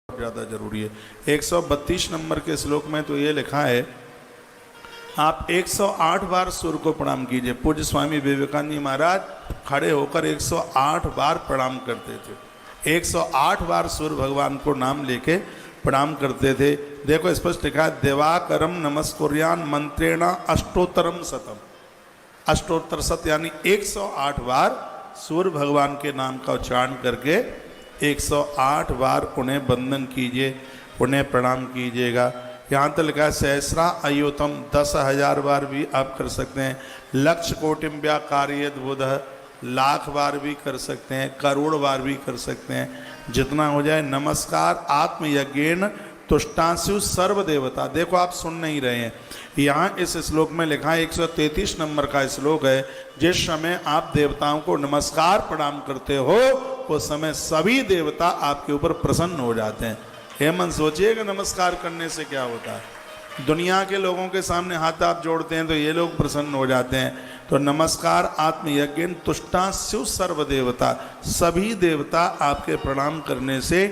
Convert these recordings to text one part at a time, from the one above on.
ज़्यादा जरूरी है। 132 नंबर के श्लोक में तो ये लिखा है, आप 108 बार सूर्य को प्रणाम कीजिए। पूज्य स्वामी विवेकानंद जी महाराज खड़े होकर 108 बार प्रणाम करते थे। 108 बार सूर्य भगवान को नाम लेके प्रणाम करते थे। देखो स्पष्ट लिखा है, देवाकरम नमस्कुर्यान मंत्रेण अष्टोत्तरम शतम। अष्टोत्तर शत यानी 108 बार सूर्य भगवान के नाम का उच्चारण करके 108 बार उन्हें वंदन कीजिए, उन्हें प्रणाम कीजिएगा। यहाँ तक लिखा है सहस्रा अयुतम, 10,000 बार भी आप कर सकते हैं। लक्ष कोटिम व्याकार्यत बुध, लाख बार भी कर सकते हैं, करोड़ बार भी कर सकते हैं, जितना हो जाए। नमस्कार आत्मयज्ञेन तुष्टांशु सर्वदेवता। देखो आप सुन नहीं रहे हैं, यहाँ इस श्लोक में लिखा है 133 नंबर का श्लोक है, जिस समय आप देवताओं को नमस्कार प्रणाम करते हो उस समय सभी देवता आपके ऊपर प्रसन्न हो जाते हैं। हे मन सोचिएगा नमस्कार करने से क्या होता है। दुनिया के लोगों के सामने हाथ आप जोड़ते हैं तो ये लोग प्रसन्न हो जाते हैं। तो नमस्कार आत्मयज्ञ तुष्टांशु सर्वदेवता, सभी देवता आपके प्रणाम करने से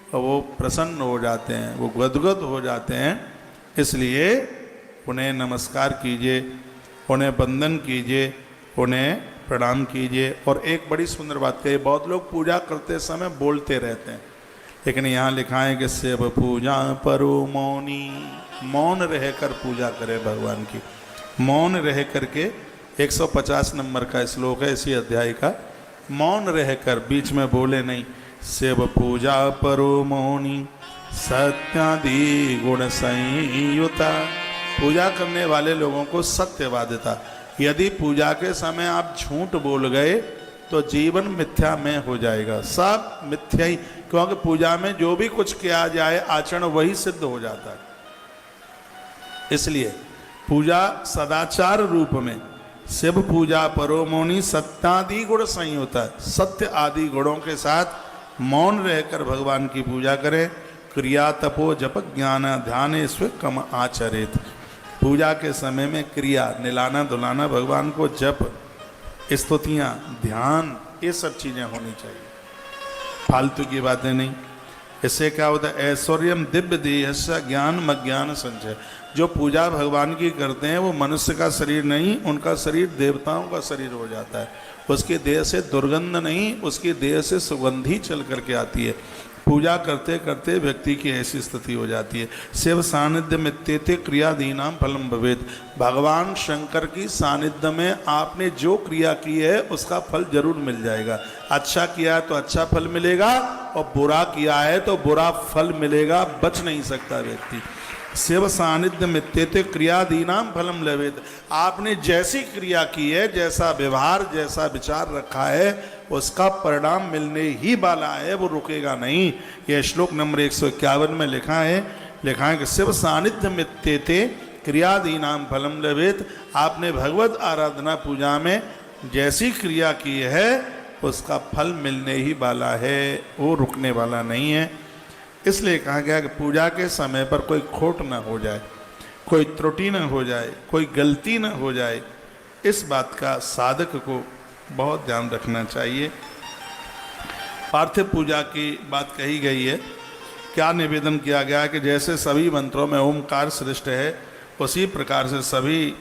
वो प्रसन्न हो जाते हैं, वो गदगद हो जाते हैं। इसलिए उन्हें नमस्कार कीजिए, उन्हें वंदन कीजिए, उन्हें प्रणाम कीजिए। और एक बड़ी सुंदर बात कही, बहुत लोग पूजा करते समय बोलते रहते हैं, लेकिन यहाँ लिखा है कि सेव पूजा परो मौनी, मौन रहकर पूजा करें भगवान की। मौन रह करके 150 नंबर का श्लोक है इसी अध्याय का, मौन रहकर, बीच में बोले नहीं। सेव पूजा परो मौनी सत्यादि गुण संयुता, पूजा करने वाले लोगों को सत्यवादिता। यदि पूजा के समय आप झूठ बोल गए तो जीवन मिथ्या में हो जाएगा, सब मिथ्या ही, क्योंकि पूजा में जो भी कुछ किया जाए आचरण वही सिद्ध हो जाता है। इसलिए पूजा सदाचार रूप में शिव पूजा परोमोनी सत्यादि गुण संयुक्त है, सत्य आदि गुणों के साथ मौन रहकर भगवान की पूजा करें। क्रिया तपो जप ज्ञान ध्यान स्व कम आचरित, पूजा के समय में क्रिया, निलाना धुलाना भगवान को, जप, स्तुतियाँ, ध्यान, ये सब चीज़ें होनी चाहिए, फालतू की बातें नहीं। इससे क्या होता है, ऐश्वर्यम दिव्य देहस्य ज्ञान मज्ञान संचय। जो पूजा भगवान की करते हैं वो मनुष्य का शरीर नहीं, उनका शरीर देवताओं का शरीर हो जाता है। उसके देह से दुर्गंध नहीं, उसके देह से सुगंधी चल करके आती है। पूजा करते करते व्यक्ति की ऐसी स्थिति हो जाती है। शिव सानिध्य मित्येते क्रियादीनाम फलम भवेत, भगवान शंकर की सानिध्य में आपने जो क्रिया की है उसका फल जरूर मिल जाएगा। अच्छा किया है तो अच्छा फल मिलेगा, और बुरा किया है तो बुरा फल मिलेगा, बच नहीं सकता व्यक्ति। शिव सानिध्य मित्येते क्रियादीनाम फलम लभेत, आपने जैसी क्रिया की है, जैसा व्यवहार, जैसा विचार रखा है, उसका परिणाम मिलने ही वाला है, वो रुकेगा नहीं। यह श्लोक नंबर 151 में लिखा है कि शिव सानिध्य मित्येते क्रियादीनाम फलम लभेत, आपने भगवत आराधना पूजा में जैसी क्रिया की है उसका फल मिलने ही वाला है, वो रुकने वाला नहीं है। इसलिए कहा गया कि पूजा के समय पर कोई खोट न हो जाए, कोई त्रुटि न हो जाए, कोई गलती न हो जाए, इस बात का साधक को बहुत ध्यान रखना चाहिए। पार्थिव पूजा की बात कही गई है। क्या निवेदन किया गया है कि जैसे सभी मंत्रों में ओमकार श्रेष्ठ है, उसी प्रकार से सभी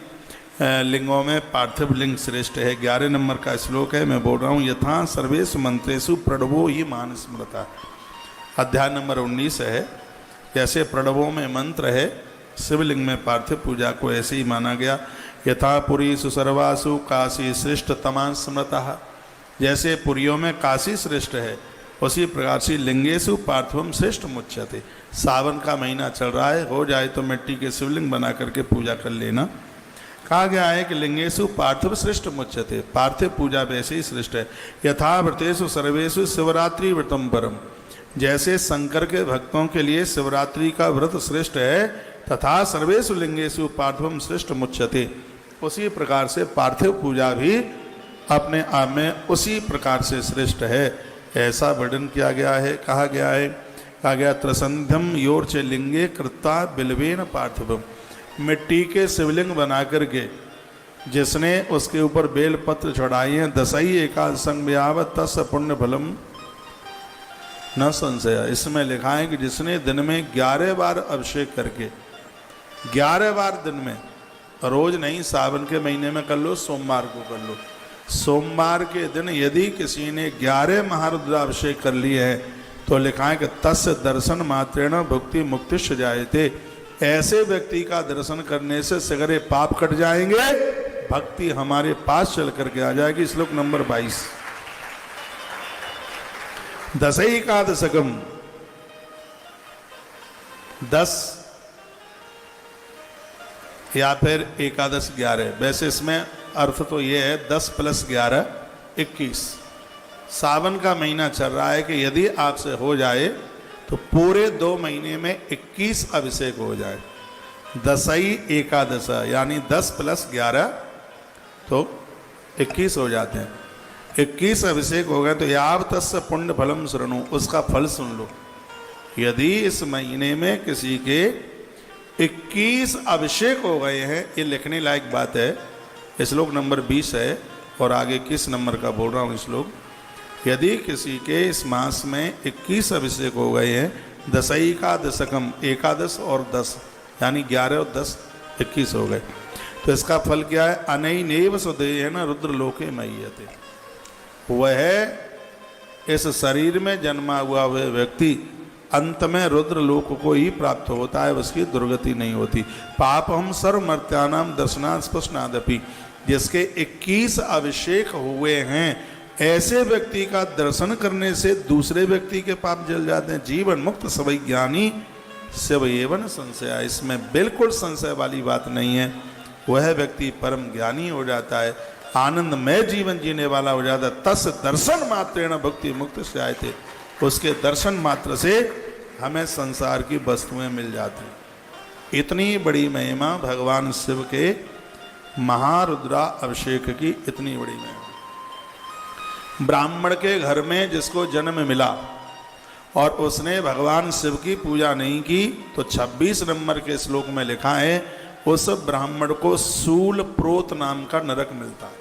लिंगों में पार्थिव लिंग श्रेष्ठ है। 11 नंबर का श्लोक है, मैं बोल रहा हूँ, यथा सर्वेषु मंत्रेषु प्रणवो ही मान स्मृता। अध्याय नंबर 19 है। जैसे प्रणवों में मंत्र है, शिवलिंग में पार्थिव पूजा को ऐसे ही माना गया। यथा पुरीषु सर्वासु काशी श्रेष्ठ तमा स्मृतः, जैसे पुरियों में काशी श्रेष्ठ है, उसी प्रकार से लिंगेशु पार्थिवम श्रेष्ठ मुच्यते। सावन का महीना चल रहा है, हो जाए तो मिट्टी के शिवलिंग बना करके पूजा कर लेना। कहा गया है कि लिंगेशु पार्थिव श्रेष्ठ मुच्यते, पार्थिव पूजा वैसे ही श्रेष्ठ है। यथा व्रतेषु सर्वेषु शिवरात्रि व्रतम परम, जैसे शंकर के भक्तों के लिए शिवरात्रि का व्रत श्रेष्ठ है, तथा सर्वेषु लिंगेषु पार्थिवम श्रेष्ठ मुच्यते, उसी प्रकार से पार्थिव पूजा भी अपने आप में उसी प्रकार से श्रेष्ठ है, ऐसा वर्णन किया गया है। कहा गया त्रसंध्यम योर्च लिंगे कृता बिल्वेन पार्थिवम, मिट्टी के शिवलिंग बना करके जिसने उसके ऊपर बेल पत्र चढ़ाए हैं, दसई एकादशंग व्यावत तस् पुण्य फलम न संशय। इसमें लिखा है कि जिसने दिन में 11 बार अभिषेक करके, 11 बार दिन में, रोज नहीं, सावन के महीने में कर लो, सोमवार को कर लो, सोमवार के दिन यदि किसी ने 11 महारुद्राभिषेक कर लिए है तो लिखा है कि तस्य दर्शन मात्रेण भुक्ति मुक्ति जायते। ऐसे व्यक्ति का दर्शन करने से सगरे पाप कट जाएंगे, भक्ति हमारे पास चल करके आ जाएगी। श्लोक नंबर 22। दशैकादशकम, 10 या फिर एकादश 11। वैसे इसमें अर्थ तो ये है 10 + 11 21। सावन का महीना चल रहा है कि यदि आपसे हो जाए तो पूरे 2 महीने में 21 अभिषेक हो जाए। दशई एकादश यानी 10 + 11 तो 21 हो जाते हैं। 21 अभिषेक हो गए तो याव तस्य पुण्य फलम शृणु, उसका फल सुन लो। यदि इस महीने में किसी के 21 अभिषेक हो गए हैं, ये लिखने लायक बात है। श्लोक नंबर 20 है और आगे किस नंबर का बोल रहा हूँ श्लोक। यदि किसी के इस मास में 21 अभिषेक हो गए हैं, दशैकादशकम, एकादश और 10 यानी 11 और 10 21 हो गए, तो इसका फल क्या है? अनैनेव सुदेहेन रुद्रलोके मह्यते। वह इस शरीर में जन्मा हुआ वह व्यक्ति अंत में रुद्रलोक को ही प्राप्त होता है, उसकी दुर्गति नहीं होती। पापम सर्वमर्त्यानाम दर्शनात् स्पृशनादपि। जिसके 21 अभिषेक हुए हैं, ऐसे व्यक्ति का दर्शन करने से दूसरे व्यक्ति के पाप जल जाते हैं। जीवन मुक्त सवै ज्ञानी शिव एवं संशय। इसमें बिल्कुल संशय वाली बात नहीं है। वह व्यक्ति परम ज्ञानी हो जाता है, आनंदमय जीवन जीने वाला हो जाता है। तस् दर्शन मात्रेण भक्ति मुक्त जायते। उसके दर्शन मात्र से हमें संसार की वस्तुएं मिल जाती। इतनी बड़ी महिमा भगवान शिव के महारुद्रा अभिषेक की, इतनी बड़ी महिमा। ब्राह्मण के घर में जिसको जन्म मिला और उसने भगवान शिव की पूजा नहीं की, तो 26 नंबर के श्लोक में लिखा है उस ब्राह्मण को सूल प्रोत नाम का नरक मिलता है।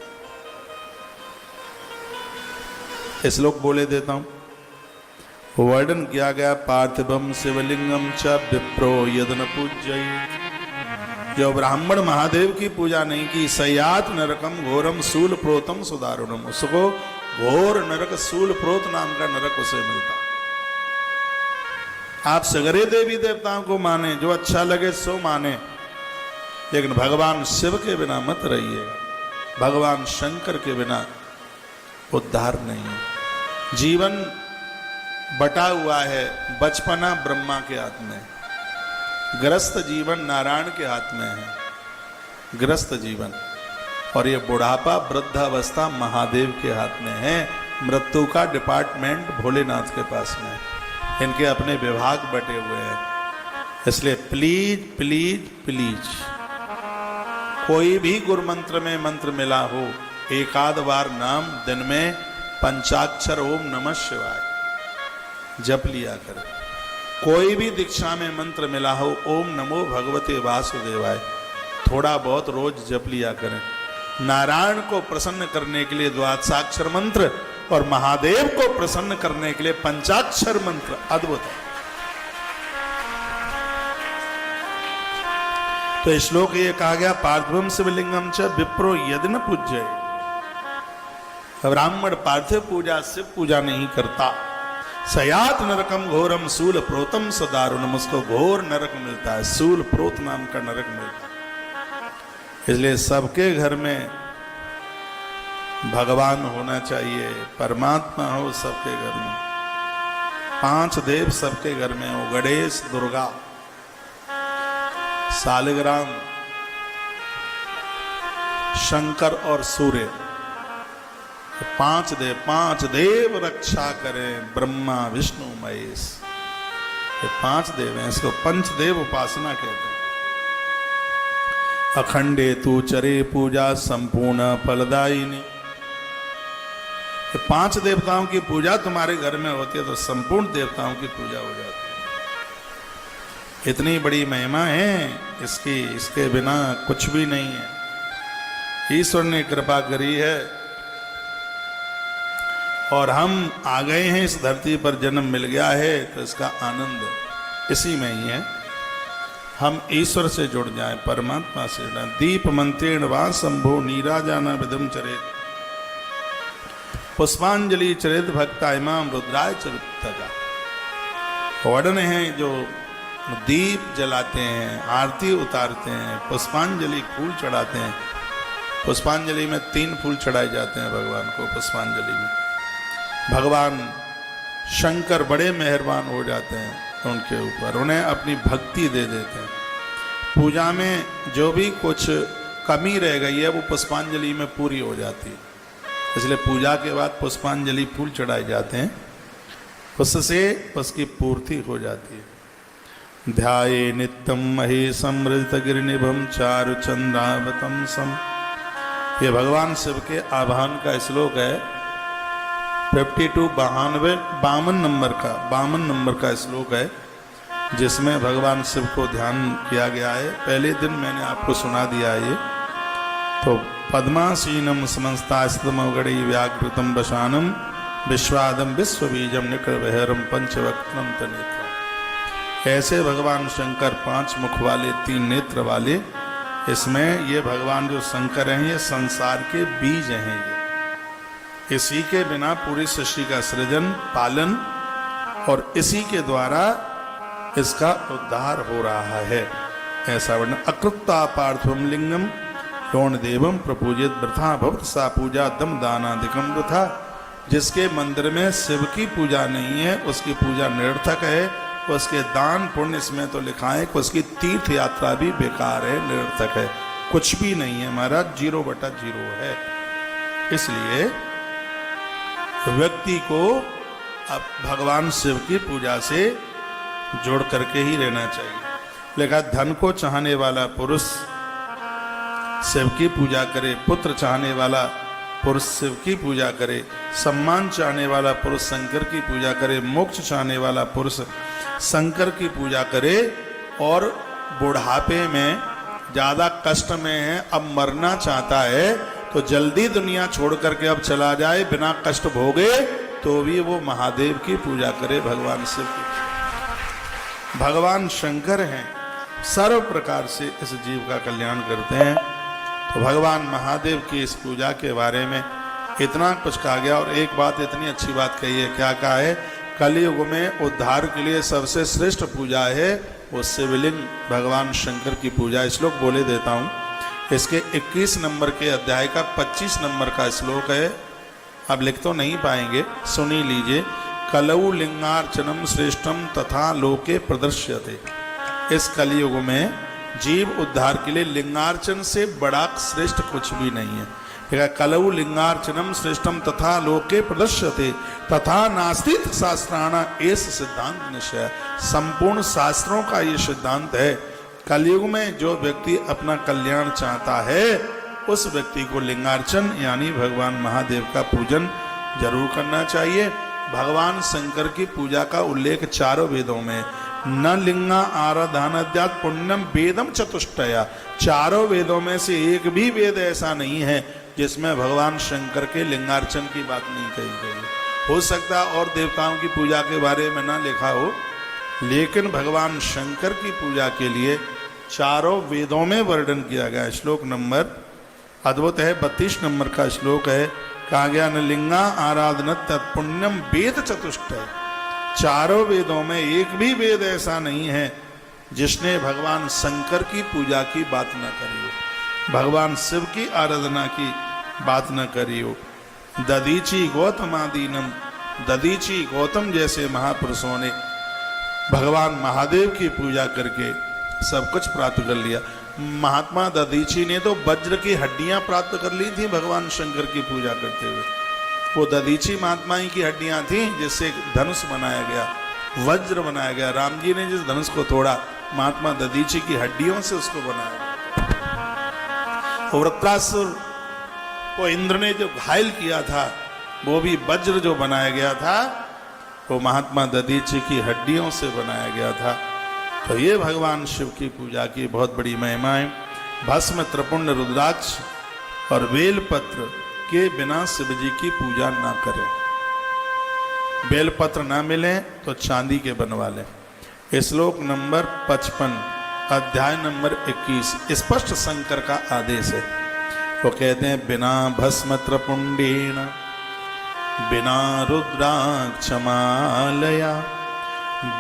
श्लोक बोले देता हूं। वर्णन किया गया, पार्थिवम शिवलिंगम च विप्रो यदन पूज्य। जो ब्राह्मण महादेव की पूजा नहीं की, सयात नरकम घोरम सूल प्रोतम सुदारुणम। उसको घोर नरक, सूल प्रोत नाम का नरक उसे मिलता। आप सगरे देवी देवताओं को माने, जो अच्छा लगे सो माने, लेकिन भगवान शिव के बिना मत रहिएगा। भगवान शंकर के बिना उद्धार नहीं है। जीवन बटा हुआ है, बचपना ब्रह्मा के हाथ में, ग्रस्त जीवन नारायण के हाथ में है, ग्रस्त जीवन। और ये बुढ़ापा, वृद्धावस्था महादेव के हाथ में है। मृत्यु का डिपार्टमेंट भोलेनाथ के पास में है। इनके अपने विभाग बटे हुए हैं। इसलिए प्लीज प्लीज प्लीज, कोई भी गुरु मंत्र में मंत्र मिला हो, एकाध बार नाम दिन में पंचाक्षर ओम नमः शिवाय जप लिया करें। कोई भी दीक्षा में मंत्र मिला हो, ओम नमो भगवते वासुदेवाय, थोड़ा बहुत रोज जप लिया करें। नारायण को प्रसन्न करने के लिए द्वादशाक्षर मंत्र और महादेव को प्रसन्न करने के लिए पंचाक्षर मंत्र अद्भुत है। तो श्लोक ये कहा गया, पार्थिवम शिवलिंगम च विप्रो यदि न पूज्य। ब्राह्मण पार्थिव पूजा, शिव पूजा नहीं करता। सयात नरकम घोरम सूल प्रोतम सदारुणम। उसको घोर नरक मिलता है, सूल प्रोत नाम का नरक मिलता है। इसलिए सबके घर में भगवान होना चाहिए, परमात्मा हो सबके घर में। 5 देव सबके घर में हो, गणेश, दुर्गा, सालिग्राम, शंकर और सूर्य। 5 देव रक्षा करें, ब्रह्मा विष्णु महेश। ये 5 देव हैं, इसको पंचदेव उपासना कहते हैं। अखंडे तू चरे पूजा संपूर्ण फलदायिनी। ये 5 देवताओं की पूजा तुम्हारे घर में होती है तो संपूर्ण देवताओं की पूजा हो जाती है। इतनी बड़ी महिमा है इसकी, इसके बिना कुछ भी नहीं है। ईश्वर ने कृपा करी है और हम आ गए हैं इस धरती पर, जन्म मिल गया है, तो इसका आनंद इसी में ही है। हम ईश्वर से जुड़ जाएं, परमात्मा से जुड़। दीप मंत्रेण वा शंभो नीराजाना विदम चरेत, पुष्पांजलि चरित भक्ता इमाम रुद्राय चरित। वर्णन है जो दीप जलाते हैं, आरती उतारते हैं, पुष्पांजलि फूल चढ़ाते हैं। पुष्पांजलि में 3 फूल चढ़ाए जाते हैं भगवान को। पुष्पांजलि में भगवान शंकर बड़े मेहरबान हो जाते हैं उनके ऊपर, उन्हें अपनी भक्ति दे देते हैं। पूजा में जो भी कुछ कमी रह गई है वो पुष्पांजलि में पूरी हो जाती है, इसलिए पूजा के बाद पुष्पांजलि फूल चढ़ाए जाते हैं, उससे उसकी पूर्ति हो जाती है। ध्याये नित्यम महेशम मृत गिरिनिभम चारु चंद्रावतम सम। ये भगवान शिव के आह्वान का श्लोक है। 52 52 नंबर का श्लोक है, जिसमें भगवान शिव को ध्यान किया गया है। पहले दिन मैंने आपको सुना दिया ये। तो पद्मासीनम समस्तास्तमगड़ी व्याकृतम वशानम विश्वादम विश्वबीजम निकरविहरम पंचवक्त्रम तनेत्रम। ऐसे भगवान शंकर 5 मुख वाले 3 नेत्र वाले। इसमें ये भगवान जो शंकर हैं ये संसार के बीज हैं। ये इसी के बिना पूरी सृष्टि का सृजन पालन और इसी के द्वारा इसका उद्धार हो रहा है। ऐसा वर्णन। अकृत्ता पार्थम लिंगम यौन देवम प्रपूजित वृथा भवत सा पूजा दम दानादिकम वृथा। जिसके मंदिर में शिव की पूजा नहीं है उसकी पूजा निरर्थक है, उसके दान पुण्य इसमें तो लिखा है कि उसकी तीर्थ यात्रा भी बेकार है, निरर्थक है, कुछ भी नहीं है महाराज, 0/0 है। इसलिए व्यक्ति को अब भगवान शिव की पूजा से जोड़ करके ही रहना चाहिए। लिखा धन को चाहने वाला पुरुष शिव की पूजा करे, पुत्र चाहने वाला पुरुष शिव की पूजा करे, सम्मान चाहने वाला पुरुष शंकर की पूजा करे, मोक्ष चाहने वाला पुरुष शंकर की पूजा करे। और बुढ़ापे में ज़्यादा कष्ट में है, अब मरना चाहता है, तो जल्दी दुनिया छोड़ करके अब चला जाए बिना कष्ट भोगे, तो भी वो महादेव की पूजा करे, भगवान शिव की। भगवान शंकर हैं, सर्व प्रकार से इस जीव का कल्याण करते हैं। तो भगवान महादेव की इस पूजा के बारे में इतना कुछ कहा गया। और एक बात, इतनी अच्छी बात कही है, क्या कहा है? कलयुग में उद्धार के लिए सबसे श्रेष्ठ पूजा है वो शिवलिंग भगवान शंकर की पूजा। श्लोक बोले देता हूँ। इसके 21 नंबर के अध्याय का 25 नंबर का श्लोक है। अब लिख तो नहीं पाएंगे, सुनी लीजिए। कलऊ लिंगार्चनम श्रेष्ठम तथा लोके प्रदर्श्यते। इस कलयुग में जीव उद्धार के लिए लिंगार्चन से बड़ा श्रेष्ठ कुछ भी नहीं है। कलऊ लिंगार्चनम श्रेष्ठम तथा लोके प्रदर्श्यते तथा नास्ति शास्त्राणा एस सिद्धांत निश्चय। संपूर्ण शास्त्रों का ये सिद्धांत है। कलयुग में जो व्यक्ति अपना कल्याण चाहता है उस व्यक्ति को लिंगार्चन यानी भगवान महादेव का पूजन जरूर करना चाहिए। भगवान शंकर की पूजा का उल्लेख 4 वेदों में। न लिंगा आराधनाद्यात् पुण्यम वेदम चतुष्टया। 4 वेदों में से एक भी वेद ऐसा नहीं है जिसमें भगवान शंकर के लिंगार्चन की बात नहीं कही गई। हो सकता और देवताओं की पूजा के बारे में ना लिखा हो, लेकिन भगवान शंकर की पूजा के लिए 4 वेदों में वर्णन किया गया। श्लोक नंबर अद्भुत है, 32 नंबर का श्लोक है। कहा गया न लिंगा आराधन तत्पुण्यम वेद चतुष्टय। 4 वेदों में एक भी वेद ऐसा नहीं है जिसने भगवान शंकर की पूजा की बात न करी हो, भगवान शिव की आराधना की बात न करी हो। ददीची गौतमादीनम, ददीची गौतम जैसे महापुरुषों ने भगवान महादेव की पूजा करके सब कुछ प्राप्त कर लिया। महात्मा ददीची ने तो वज्र की हड्डियां प्राप्त कर ली थी भगवान शंकर की पूजा करते हुए। वो ददीची महात्मा की हड्डियां थी जिससे धनुष बनाया गया, वज्र बनाया गया। राम जी ने जिस धनुष को तोड़ा, महात्मा ददीची की हड्डियों से उसको बनाया गया। वृत्रासुर को इंद्र ने जो घायल किया था वो भी वज्र जो बनाया गया था वो महात्मा ददीची की हड्डियों से बनाया गया था। तो ये भगवान शिव की पूजा की बहुत बड़ी महिमा है। भस्म त्रिपुंड रुद्राक्ष और बेलपत्र के बिना शिव जी की पूजा ना करें। बेलपत्र ना मिले तो चांदी के बनवा लें। श्लोक नंबर 55 अध्याय नंबर 21 स्पष्ट शंकर का आदेश है। वो कहते हैं बिना भस्म त्रपुंडेन बिना रुद्राक्षमालया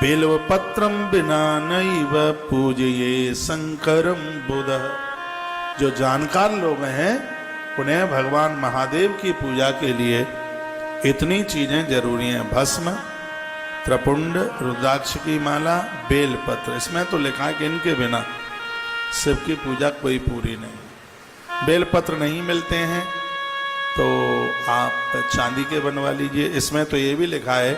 बिल्वपत्रम बिना नैव पूजये शंकरम बुध। जो जानकार लोग हैं उन्हें भगवान महादेव की पूजा के लिए इतनी चीजें जरूरी हैं, भस्म, त्रपुंड, रुद्राक्ष की माला, बेलपत्र। इसमें तो लिखा है कि इनके बिना शिव की पूजा कोई पूरी नहीं। बेलपत्र नहीं मिलते हैं तो आप चांदी के बनवा लीजिए। इसमें तो ये भी लिखा है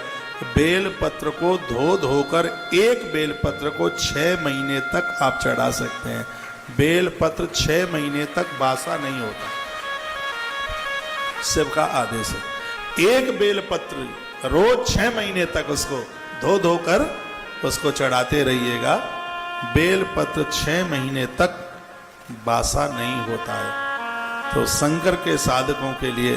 बेलपत्र को धो धोकर एक बेलपत्र को 6 महीने तक आप चढ़ा सकते हैं। बेलपत्र 6 महीने तक बासा नहीं होता, शिव का आदेश है। एक बेलपत्र रोज 6 महीने तक उसको धो धोकर उसको चढ़ाते रहिएगा। बेलपत्र 6 महीने तक बासा नहीं होता है। तो शंकर के साधकों के लिए